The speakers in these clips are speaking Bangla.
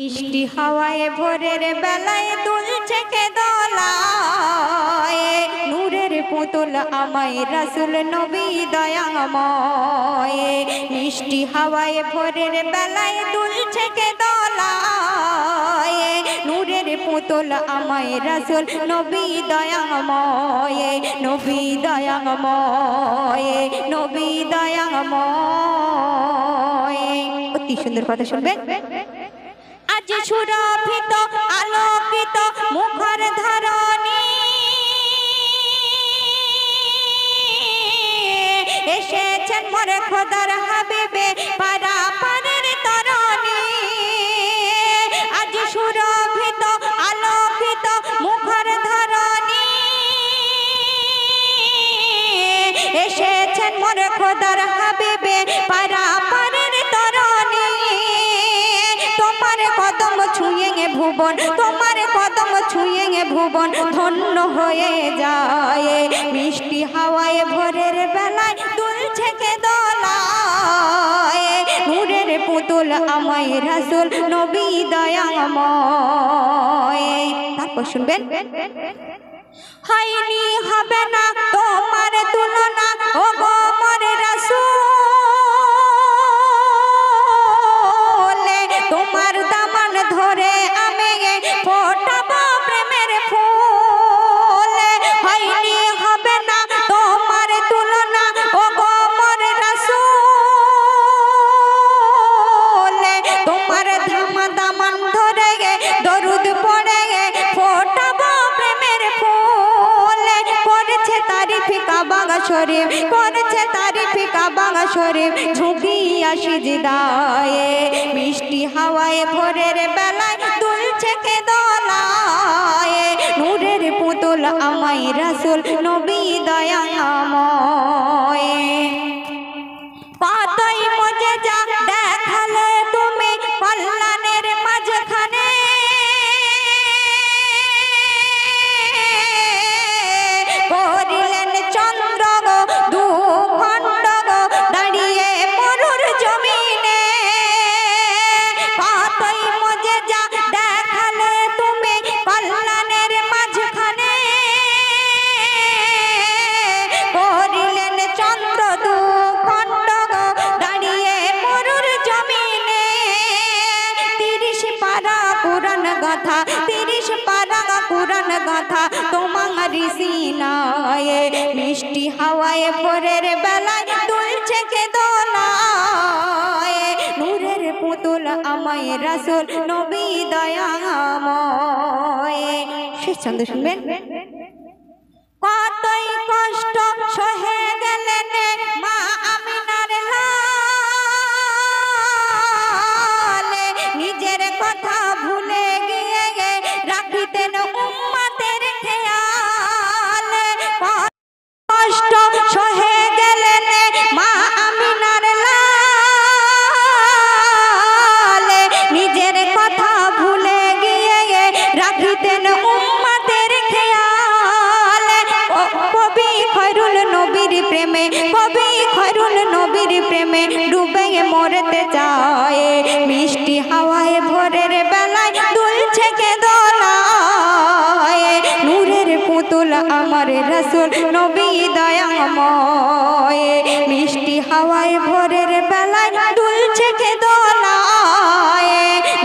মিষ্টি হাওয়ায় ভোরের বেলায় দুলছে কে দোলায়, নূরের পুতুল আমায় রাসূল নবী দয়াময়। মিষ্টি হাওয়ায় ভোরের বেলায় দুলছে কে দোলায়, নূরের পুতুল আমায় রাসূল নবী দয়াময়, নবী দয়াময়, নবী দয়াময়। অতি সুন্দর কথা শুনবেন। আজ সুরভিত আলোকিত মুখর ধরণী, এসেছেন মোর খোদার হাবিবে পারাপারের তরণী। আজ সুরভিত আলোকিত মুখর ধরণী, এসেছেন মোর খোদার হাবিবে পারাপারের তরণী। তোমার কদম ছুঁয়ে ভুবন, তোমার কদম ছুঁয়ে ভুবন ধন্য হয়ে যায়। মিষ্টি হাওয়ায় ভোরের বেলায় দুলছে কে দোলায়, নূরের পুতুল আমায় রাসূল নবী দয়াময়। তারপর শুনবেন। হয়নি হবে না তোমার তুলনা ও গো মোর রাসূল, তোমার দামান ধরে আমি ফোটাবো প্রেমের ফুল। হয়নি হবে না তোমার তুলনা ও গো মোর রাসূল, তোমার দামান ধরে দরুদ পড়ে ফোটাবো প্রেমের ফুল। করেছে তারিফ কাবা শরীফ, করেছে তারিফ কাবা শরীফ ঝুঁকিয়া সিজদায়। মিষ্টি হাওয়ায় ভোরের বেলায় দুলছে কে দোলায়, নূরের পুতুল আমায় রাসূল নবী দয়াময়। কতই মুজিজা দেখালে তুমি কল্যাণের মাঝখানে, করিলেন চন্দ্র গো দুখণ্ড গো দাঁড়িয়ে মরুর জমিনে। কতই মুজিজা দেখালে তুমি কল্যাণের মাঝখানে, করিলেন চন্দ্র দুখণ্ড গো দাঁড়িয়ে মরুর জমিনে। 30 পারা কুরআন গাথা, 30 পারা কুরআন গাথা তোমার সিনায়। মিষ্টি হাওয়ায় ভোরের বেলায় দুলছে কে দোলায়, নূরের পুতুল আমায় রাসূল নবী দয়াময়। শেষ ছন্দ শুনবেন। কতই কষ্ট সহে গেলেন মা আমিনার লাল, নিজের কথা ভুলে গিয়ে রাখিতেন উম্মতের খেয়াল। কষ্ট সহে গেলেন মা আমিনার লাল, নিজের কথা ভুলে গিয়ে রাখিতেন উম্মতের খেয়াল। কবি খয়রুল নবীর প্রেমে, কবি খয়রুল নবীর প্রেমে ডুবে মরতে চায়। মিষ্টি হাওয়ায় ভোরের বেলায় দুলছে কে দোলায়, নূরের পুতুল আমার রাসূল নবী দয়াময়। মিষ্টি হাওয়ায় ভোরের বেলায় দুলছে কে দোলায়,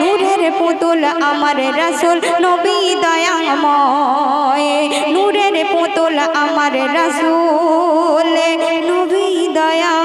নূরের পুতুল আমার রাসূল নবী দয়াময়, নূরের পুতুল আমার রাসূল নবী দয়া।